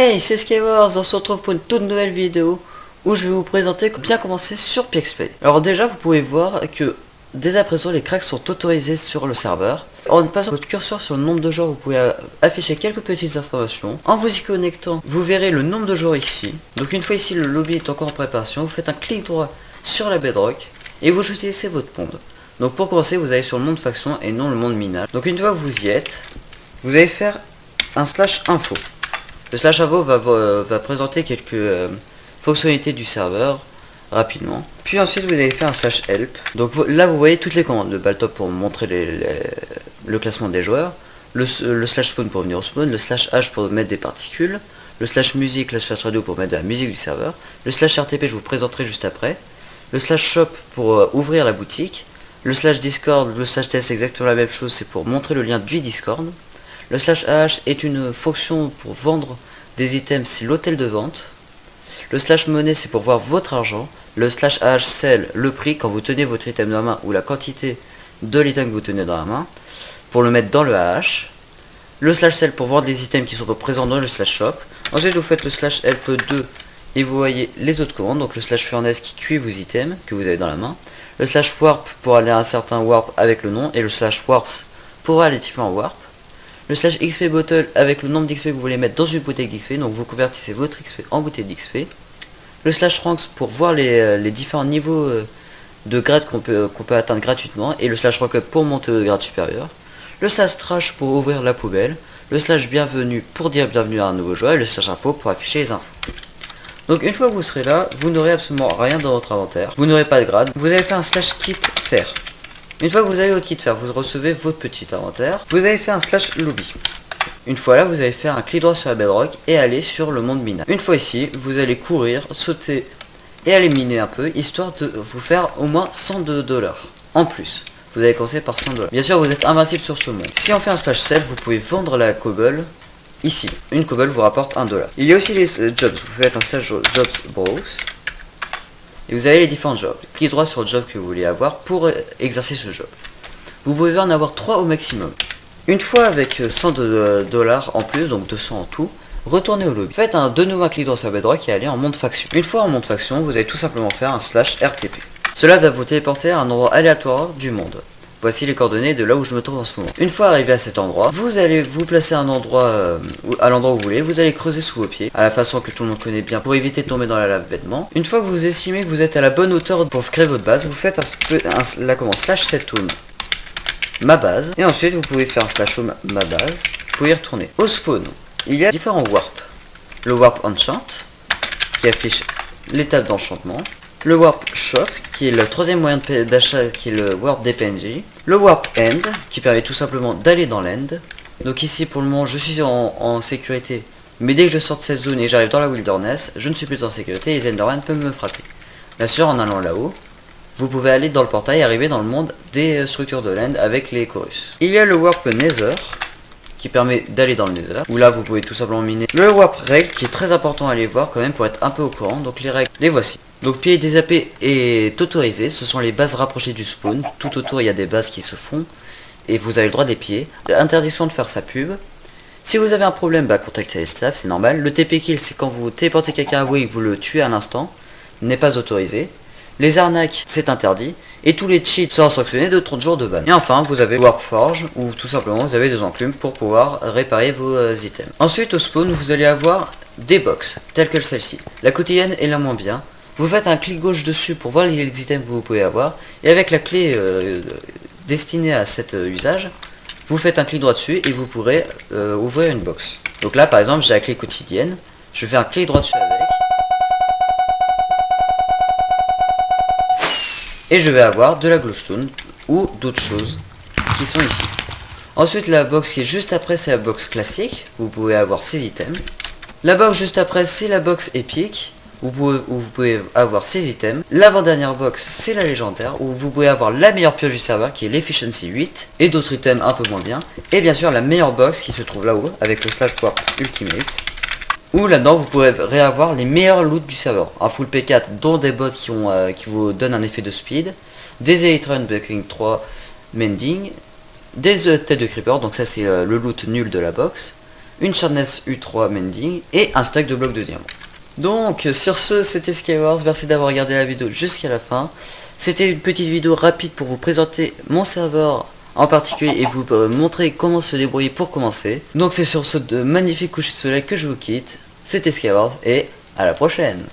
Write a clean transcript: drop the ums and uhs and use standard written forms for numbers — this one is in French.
Hey, c'est Skywars, on se retrouve pour une toute nouvelle vidéo où je vais vous présenter comment bien commencer sur PXPlay. Alors déjà, vous pouvez voir que dès à présent les cracks sont autorisés sur le serveur. En passant votre curseur sur le nombre de joueurs, vous pouvez afficher quelques petites informations. En vous y connectant, vous verrez le nombre de joueurs ici. Donc une fois ici le lobby est encore en préparation, vous faites un clic droit sur la bedrock et vous choisissez votre monde. Donc pour commencer, vous allez sur le monde faction et non le monde minage. Donc une fois que vous y êtes, vous allez faire un /info. Le /info va présenter quelques fonctionnalités du serveur rapidement. Puis ensuite vous allez faire un /help. Donc là vous voyez toutes les commandes. Le baltop pour montrer le classement des joueurs. Le /spawn pour venir au spawn. Le /h pour mettre des particules. Le /musique, le /radio pour mettre de la musique du serveur. Le /rtp je vous présenterai juste après. Le /shop pour ouvrir la boutique. Le /discord, le /test exactement la même chose, c'est pour montrer le lien du discord. Le /ah est une fonction pour vendre des items, c'est l'hôtel de vente. Le /monnaie c'est pour voir votre argent. Le /ah sell, le prix quand vous tenez votre item dans la main ou la quantité de l'item que vous tenez dans la main pour le mettre dans le AH. Le /sell pour vendre les items qui sont présents dans le /shop. Ensuite vous faites le /help2 et vous voyez les autres commandes, donc le /furnace qui cuit vos items que vous avez dans la main. Le /warp pour aller à un certain warp avec le nom et le /warps pour aller à différents warp. Le /xp bottle avec le nombre d'XP que vous voulez mettre dans une bouteille d'XP, donc vous convertissez votre XP en bouteille d'XP. Le /ranks pour voir les différents niveaux de grade qu'on peut atteindre gratuitement, et le /rank-up pour monter au grade supérieur. Le /trash pour ouvrir la poubelle. Le /bienvenue pour dire bienvenue à un nouveau joueur, et le /info pour afficher les infos. Donc une fois que vous serez là, vous n'aurez absolument rien dans votre inventaire, vous n'aurez pas de grade, vous allez faire un /kit faire. Une fois que vous avez votre kit faire, vous recevez votre petit inventaire. Vous allez faire un /lobby. Une fois là, vous allez faire un clic droit sur la bedrock et aller sur le monde minage. Une fois ici, vous allez courir, sauter et aller miner un peu, histoire de vous faire au moins 102$ en plus. Vous allez commencer par 100$. Bien sûr, vous êtes invincible sur ce monde. Si on fait un /sell, vous pouvez vendre la cobble ici. Une cobble vous rapporte 1$. Il y a aussi les jobs. Vous faites un /jobs browse. Et vous avez les différents jobs. Cliquez droit sur le job que vous voulez avoir pour exercer ce job. Vous pouvez en avoir 3 au maximum. Une fois avec 100$ en plus, donc 200 en tout, retournez au lobby. Faites de nouveau un clic droit sur la bedrock et allez en monde faction. Une fois en monde faction, vous allez tout simplement faire un /rtp. Cela va vous téléporter à un endroit aléatoire du monde. Voici les coordonnées de là où je me trouve en ce moment. Une fois arrivé à cet endroit, vous allez vous placer à l'endroit où vous voulez. Vous allez creuser sous vos pieds, à la façon que tout le monde connaît bien, pour éviter de tomber dans la lave bêtement. Une fois que vous estimez que vous êtes à la bonne hauteur pour créer votre base, vous faites la commande /sethome ma base. Et ensuite vous pouvez faire un /home ma base pour y retourner. Au spawn, il y a différents warp. Le warp enchant, qui affiche l'étape d'enchantement. Le warp shop, qui est le troisième moyen d'achat, qui est le warp des PNJ. Le warp end, qui permet tout simplement d'aller dans l'end. Donc ici pour le moment je suis en sécurité, mais dès que je sors de cette zone et j'arrive dans la wilderness, je ne suis plus en sécurité et les enderman peuvent me frapper. Bien sûr, en allant là-haut, vous pouvez aller dans le portail et arriver dans le monde des structures de l'end avec les chorus. Il y a le warp nether, qui permet d'aller dans le nether, où là vous pouvez tout simplement miner. Le warp règle, qui est très important à aller voir quand même pour être un peu au courant, donc les règles, les voici. Donc pied des AP est autorisé, ce sont les bases rapprochées du spawn, tout autour il y a des bases qui se font, et vous avez le droit des pieds. Interdiction de faire sa pub. Si vous avez un problème, contactez les staff, c'est normal. Le TP kill, c'est quand vous téléportez quelqu'un à vous et que vous le tuez à l'instant, n'est pas autorisé. Les arnaques, c'est interdit. Et tous les cheats seront sanctionnés de 30 jours de ban. Et enfin, vous avez Warp Forge, où tout simplement vous avez des enclumes pour pouvoir réparer vos items. Ensuite, au spawn, vous allez avoir des box, telles que celle-ci. La quotidienne est la moins bien. Vous faites un clic gauche dessus pour voir les items que vous pouvez avoir. Et avec la clé destinée à cet usage, vous faites un clic droit dessus et vous pourrez ouvrir une box. Donc là, par exemple, j'ai la clé quotidienne. Je fais un clic droit dessus avec. Et je vais avoir de la glowstone ou d'autres choses qui sont ici. Ensuite, la box qui est juste après, c'est la box classique. Vous pouvez avoir 6 items. La box juste après, c'est la box épique, où vous pouvez avoir 6 items. L'avant-dernière box, c'est la légendaire, où vous pouvez avoir la meilleure pioche du serveur, qui est l'efficiency 8, et d'autres items un peu moins bien. Et bien sûr, la meilleure box qui se trouve là-haut, avec le /warp ultimate, où là-dedans, vous pourrez réavoir les meilleurs loots du serveur. Un full P4, dont des bots qui vous donnent un effet de speed, des Elytron Breaking 3 Mending, des têtes de creeper, donc ça c'est le loot nul de la box, une Sharpness U3 Mending et un stack de blocs de diamants. Donc sur ce, c'était Skywars, merci d'avoir regardé la vidéo jusqu'à la fin. C'était une petite vidéo rapide pour vous présenter mon serveur en particulier et vous montrer comment se débrouiller pour commencer. Donc c'est sur ce magnifique coucher de soleil que je vous quitte. C'était Skywars et à la prochaine.